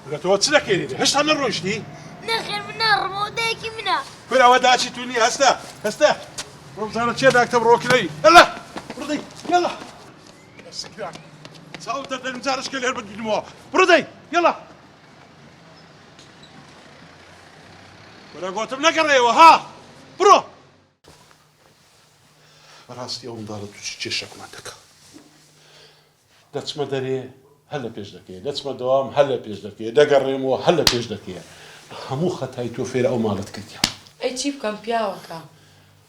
تۆ چ دەکەیت هێشتا نەڕۆیشتی نەخێر من ناڕمەوە دایکی منە کورەوە داچی تو نی هەستە ڕۆبزانە چێ داکتە بڕۆکلەی هەلا بڕدەی یەڵا چاوت دەدەن جارشکە لێر بگیرمەوە بڕدەی یەڵا کورە گۆتم نەگەڕێەوە ها بڕۆ بەڕاستی ئەو منداڵە تووشی کێشەکمان دەکە دەچمە دەرێ هەل لە پێش دەکەێ دەچمە دەوام هەل لە پێش دەکەێ دەگەڕێمەوە هەل لە پێش دەکەێ هەموو خەتای تۆ فێرە ئەو ماڵت کردیا ئەی چی بکەم پیاوەکە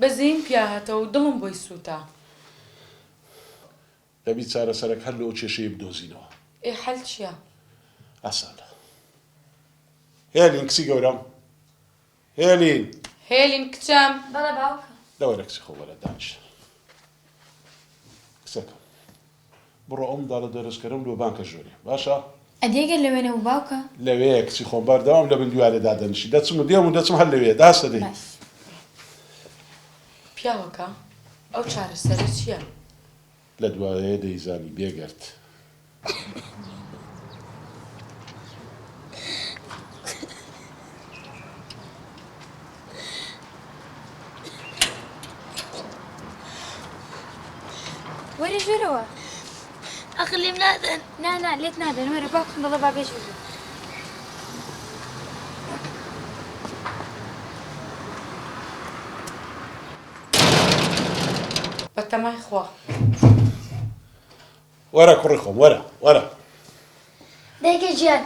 بەزین پیا هاتەوە و دڵم بۆی سووتە دەبی چارەسەرەک هەر لە ئەو کێشەیە بدۆزینەوە ئێ حەل چییە؟ ئاسانە هێلین کچی گەورەم هێلین هێلین کچەم بەڵێ باوکە لەوەرە کچی خۆوەرە دانیش کچەکەم بڕۆ ئەو منداڵە دەرەسکەرم لۆ بانکە ژۆرێ باشە؟ ئەدێگەر لەوێنە و باوکە لەوەیە کچی خۆم بەردەوام لە بندوارێ دادەنیشی دەچم و دێم و دەچم هەر لەوێ داستە دەی پیاوەکە ئەو چارەسەرە چییە؟ لە دوایە دەیزانی بێگەرت وەرە ژێرەوە ئەخ لێم نادەن نا لێت نادەن وەرە باوکم دەڵێ با بێژ بێ بە تەمای خوا وەرە کوڕی خۆم وەرە دایکە ژیان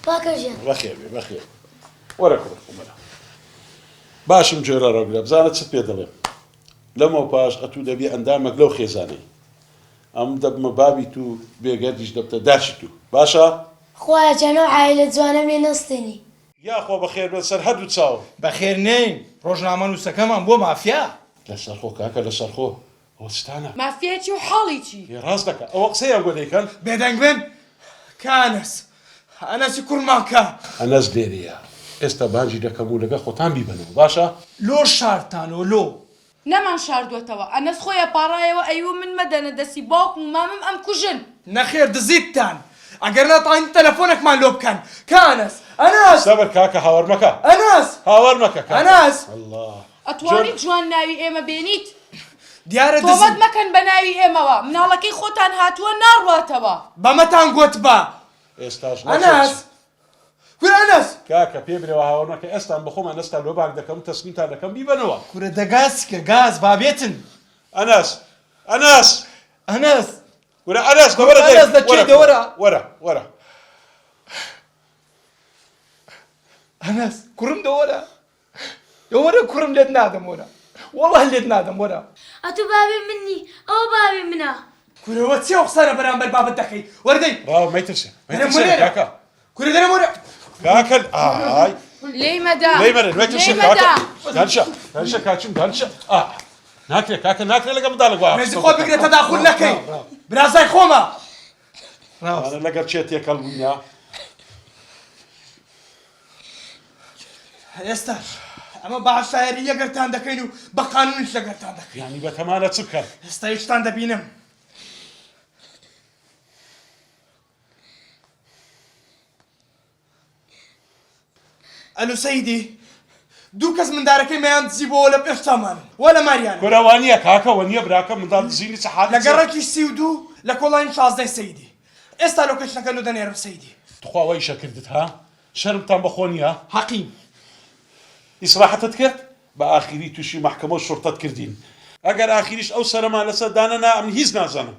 باکە ژیان بەخێر بێ بەخێر وەرە کوڕی خۆم وەرە باشم جۆرە ڕەگرە بزانە چت پێ دەڵێم لەمەوە پاش ئەتوو دەبێ ئەندامێک لەو خێزانەی ئەم دەبمە بابی تو بێگەردیش دەبتە داچی تو باشە؟ خوایە چەنەوە عایلە جوانەم لێ نەستێنی یاخۆ بەخێر بێت سەر هەردوو چاوم بەخێر نین ڕۆژنامە نووسەکەمان بۆ مافیا لەسەر خۆ کاکە لەسەر خۆ ئەوە چتانە مافیەکی و حاڵی چی؟ ڕاست دەکە ئەوە قسەیان بۆ دەیکەن بێدەنگ بن کانس ئەنەسی کوڕماکە ئەنەس دێرەیە ئێستا بانجی دەکەم و لەگە خۆتان بیبنەوە باشە؟ لۆ شارتانەوە لۆ نەمان شاردووەتەوە ئەنەس خۆیە پاڕایەوە ئەیوە من مەدەنە دەستی باوک و مامم ئەم کوژن نەخێر دزیتتان ئەگەر ناتوانین تەلەفۆنێکمان لۆ بکەن کانس ئەناس سەبر کاکە هاوار مەکە ئەناس هاوار مەکە کاکە ئەناس الله ئەتوانیت جوان ناوی ئێمە بێنیت دیارە تۆمەت دزی مەکەن بە ناوی ئێمەوە مناڵەکەی خۆتان هاتووە ناڕواتەوە بەمەتان گوت بە ئێستاش ئەناس کورە ئەناس کاکە پێ برێەوە هاوار مەکە ئێستان بەخۆمان ئێستا لۆ باک دەکەم تەسمیتان دەکەم بیبنەوە کورە دەگاسکە گاز بابێتن ئەناس ئەناس وەرە ئەناس ئەناس دەچێت دەوەرە وەرە ئەناس کوڕم دەوەرە وەرە کوڕم لێت نادەم وەرە وەڵڵاه لێت نادەم وەرە ئەتوو بابێ منی ئەوە بابێ منە کورەوە چێ قسانە بەرامبەر بابەت دەکەی وەردەی ڕاو مەیترسێ کاکە کورە دەرەم وەرە کاکە ئای لێی مەدا لێی مەرن مەیترسێ کاکە دانشە کاچم دانشە ناکرێت کاکە ناکرێت لەگە منداڵە گوڵ مێزی خۆ بگرێتە داخول نەکەی برازای خۆمە لەگەر چێت تێکەڵ بووینە ئێستا ئەمە باشایەری لەگەرتان دەکەین و بە قانونیش لەگەرتان دەکەین یانی بەتەمانە چ بکەن ئێستا هیچتان دەبینم ئەلو سەیدی دوو کەس مندارەکەی مەیان دزی بۆەوە لە پێشتامان وە لە ماریانە کۆرەوانیە کاکە وەنیە براکە منداڵ دزینی چ حاڵی لەگەڕێکی 32 لە کۆڵانی 16 سەیدی ئێستا لۆکەشنەکە و دەنێرم سەیدی تخواوەی شەکردت ها شەرمتان بەخۆ نییە حەقیم ئیسراحەتت کرد بە ئاخیری تووشی مەحکەمە و شورتەت کردین ئەگەر ئاخیریش ئەو سەرەما لەسەر دانەنا ئەم هیچ نازانم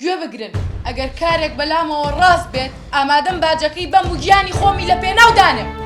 گوێ بگرن ئەگەر کارێک بەلامەوە ڕاست بێت ئامادەم باجەکەی بەم و گیانی خۆمی لە پێناو دانم